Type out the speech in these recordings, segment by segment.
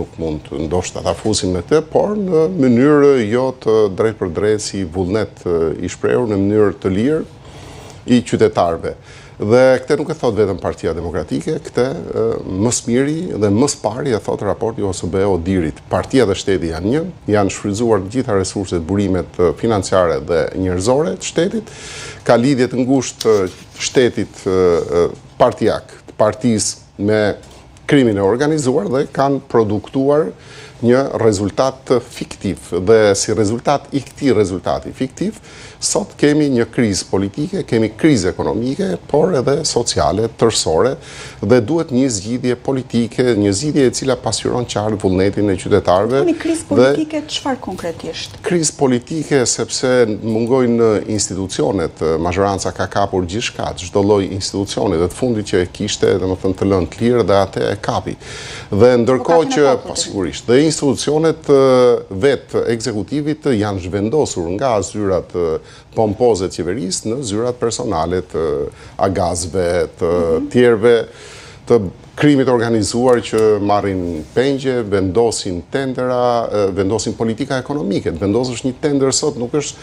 nuk mund të ndoshta ta fusim me të, por në mënyrë jo të drejt për drejt si vullnet i shprehur, në mënyrë të lirë i qytetarëve. Dhe këte nuk e thot vetëm Partia Demokratike, këte më smiri dhe më spari e thot raporti OSBE-ODIR-it. Partia dhe shteti janë një, janë shfrytzuar gjitha resurset, burimet financiare dhe njerëzore të shtetit, ka lidhje të ngushtë shtetit partijak, të partisë me krimin e organizuar dhe kanë produktuar një rezultat fiktiv. Dhe si rezultat i këtij rezultati fiktiv, sot kemi një krizë politike, kemi krizë ekonomike, por edhe sociale, tërësore, dhe duhet një zgjidhje politike, një zgjidhje e cila pasqyron qartë vullnetin e qytetarëve. Një krizë politike çfarë konkretisht? Krizë politike sepse mungojnë institucionet, mazhoranca ka kapur gjithçka, çdo lloj institucioni, dhe të fundit që e kishte, domethënë të lënë të lirë dhe atë e kapi. Dhe ndërkohë që sigurisht, dhe institucionet vetë ekzekutivit janë zhvendosur nga zyrat pompoze të qeverisë në zyrat personale të agazëve, të tjerëve, të krimit organizuar që marrin pengje, vendosin tendera, vendosin politika ekonomike. Vendosësh një tender sot nuk është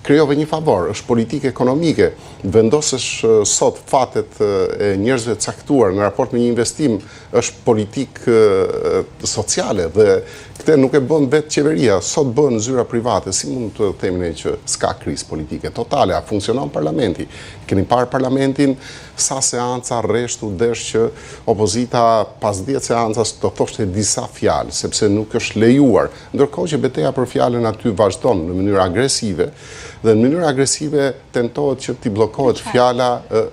krijove një favor, është politikë ekonomike. Vendosësh sot fatet e njerëzve të caktuar në raport me një investim, është politikë sociale dhe këte nuk e bën vetë qeveria, sot bën zyra private, si mund të themi ne që s'ka krizë politike totale, a funksionon parlamenti. Keni parë parlamentin sa seanca rreshtu desh që opozita pas 10 seancas të thoshte disa fjalë, sepse nuk është lejuar, ndërkohë që betejë për fjalën aty vazhdon në mënyrë agresive, dhe në mënyrë agresive tentohet që t'i bllokohet fjala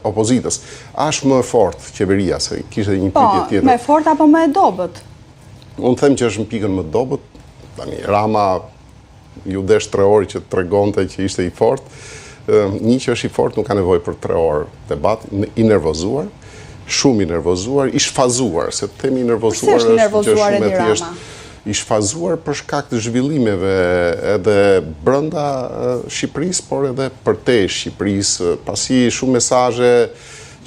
opozitës. Është më fort qeveria, se kishte një pyetje tjetër. Po, më fort apo më e dobët? Unë them që është në pikën më dobët. Tani Rama ju desh 3 orë që tregonte që ishte i fortë. Një që është i fortë nuk ka nevojë për 3 orë debat, i nervozuar, shumë i nervozuar, i shfazuar, se të themi i nervozuar është që shumë e thjeshtë. I shfazuar për shkak të zhvillimeve edhe brenda Shqipërisë, por edhe përtej Shqipërisë, pasi shumë mesazhe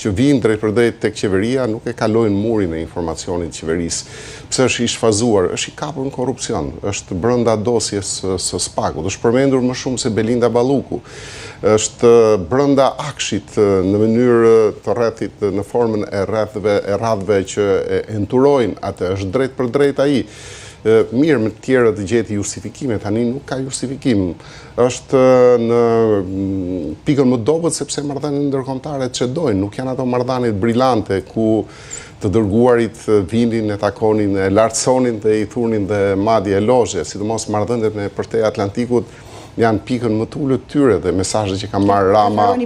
që vinë drejt për drejt tek qeveria nuk e kalojnë murin e informacionit qeverisë. Pse është i shfazuar? Është i kapur në korrupsion, është brenda dosjes së Spakut, është përmendur më shumë se Belinda Balluku, është brenda Akshit në mënyrë të rrethit në formën e radhëve që e enturojnë atë, është drejt për drejt ai. Mirë më tjerë të gjeti justifikime, tani nuk ka justifikim. Është në pikën më dobët sepse marrëdhëniet ndërkombëtare çedojnë, nuk janë ato marrëdhënie brillante ku të dërguarit vinin, e takonin, e lartësonin dhe i thunin dhe madje elozhe, sidomos marrëdhëniet me përtej Atlantikut janë pikën më të ulët tyre dhe mesazhet që ka marrë Rama dhe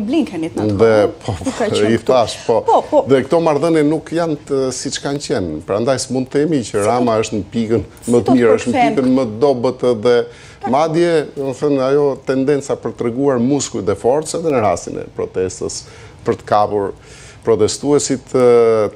i thash, dhe këto marrëdhënie nuk janë të siç kanë qenë. Prandaj s'mund të themi që Rama është në pikën më të mirë, është në pikën më dobët dhe madje, domethënë ajo tendenca për të treguar muskuj dhe forcë edhe në rastin e protestës për të kapur protestuesit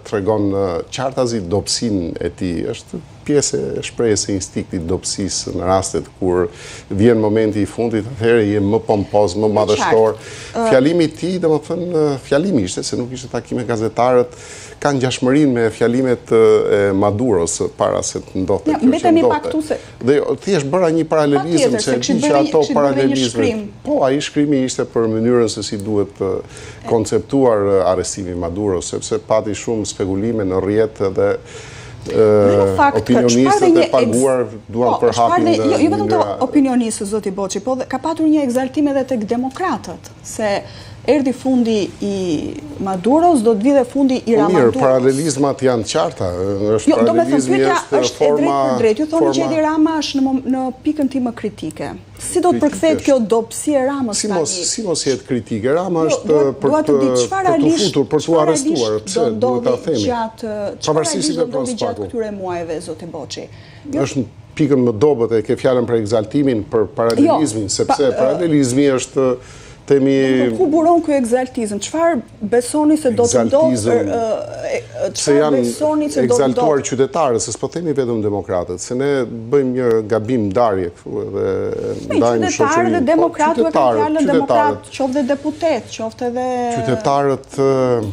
tregon qartazi dobësinë e tij, është pjesë e shprehjes së instiktit dobësisë në rastet kur vjen momenti i fundit, atëherë je më pompoz, më madhështor. Fjalimi i tij, domethënë fjalimi ishte se nuk ishte takim me gazetarët, kanë ngjashmërinë me fjalimet e Maduros para se të ndodhte kjo që ndodhte. Dhe thjesht bëra një paralelizëm se që ato paralelizme. Po, ai shkrimi ishte për mënyrën se si duhet konceptuar arrestimi Maduros, sepse pati shumë spekulime në rrjet dhe opinionistët e paguar duan për hapin jo vetëm të opinionistët, zoti Boçi, po ka patur një egzaltim edhe tek demokratët, se erdhi fundi i Maduros, do të vijë fundi i Ramaduros. Mirë, paralelizmat janë qarta. Paralelizmi është forma drejt për drejt. Ju thoni që Edi Rama është në pikën time kritike. Si do të përkthehet kjo dobësi e Ramës tani? Si mos jetë kritike? Rama është për të futur, për të arrestuar. Pse duhet ta themi? Pavarësisht se do të gjatë këtyre muajve, zoti Boçi. Është pikën më dobët e ke fjalën për egzaltimin, për paralelizmin, sepse paralelizmi është Ku buron ky egzaltizëm? Çfarë besoni se do të ndodhë? Se janë egzaltuar qytetarët, se s'po themi vetëm demokratët, se ne bëjmë një gabim ndarje këtu dhe ndajmë shoqërinë. Qytetarët dhe demokratë e kanë fjalën demokrat, qoftë dhe deputet, qoftë edhe qytetarët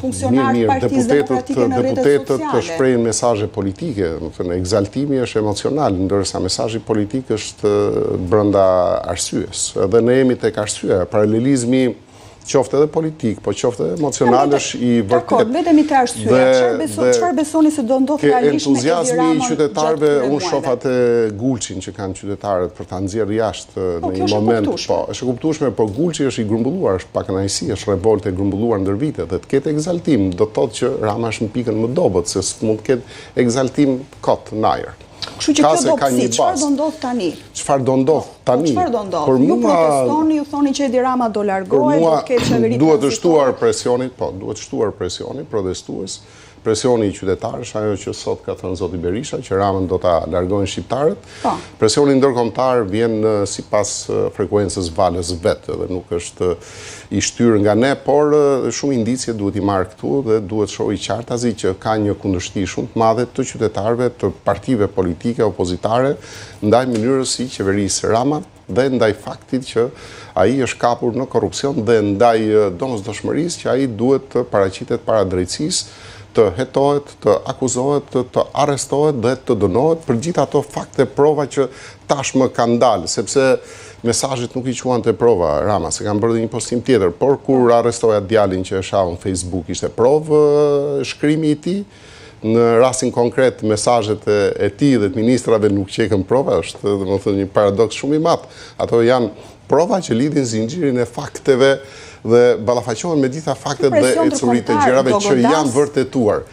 funksionarë të Partisë Demokratike në rrjetet sociale. Deputetët shprehin mesazhe politike, do të thënë egzaltimi është emocional, ndërsa mesazhi politik është brenda arsyes. Dhe ne jemi tek arsyeja, paralelizmi qoftë edhe politik, po qoftë edhe emocional është i vërtet. Dakor, vetëm i të arsyeja. Çfarë besoni se do ndodhë realisht me Edi Ramën? Entuziazmi i qytetarëve, unë shoh atë gulçin që kanë qytetarët për ta nxjerrë jashtë në një moment. Po, është e kuptueshme, po gulçi është i grumbulluar, është pa kënaqësi, është revoltë e grumbulluar ndër vite dhe të ketë egzaltim do të thotë që Rama është në pikën më dobët, se s'mund të ketë egzaltim kot në ajër. Kështu që kjo dobësi, çfarë do ndodh tani? Çfarë do ndodh tani? Çfarë do ndodh? Ju protestoni, ju thoni që Edi Rama do largohet, do të ketë qeveri. Duhet të shtuar presioni, po, duhet të shtuar presioni protestues, presioni i qytetarësh, ajo që sot ka thënë zoti Berisha, që Ramën do ta largojnë shqiptarët. Presioni ndërkombëtar vjen sipas frekuencës valës vetë dhe nuk është i shtyrë nga ne, por shumë indicie duhet i marrë këtu dhe duhet shohë i qartazi që ka një kundërshti shumë të madhe të qytetarëve, të partive politike opozitare ndaj mënyrës si qeverisë Rama dhe ndaj faktit që ai është kapur në korrupsion dhe ndaj domosdoshmërisë që ai duhet të paraqitet para drejtësisë, të hetohet, të akuzohet, të arrestohet dhe të dënohet për gjithë ato fakte prova që tashmë kanë dalë, sepse mesazhet nuk i quante prova Rama, se kanë bërë një postim tjetër, por kur arrestoja djalin që e shau në Facebook ishte provë shkrimi i tij. Në rastin konkret, mesazhet e tij dhe të ministrave nuk qekën prova, është domethënë një paradoks shumë i madh. Ato janë prova që lidhin zinxhirin e fakteve dhe ballafaqohen me gjitha faktet dhe ecuritë e gjërave që janë vërtetuar.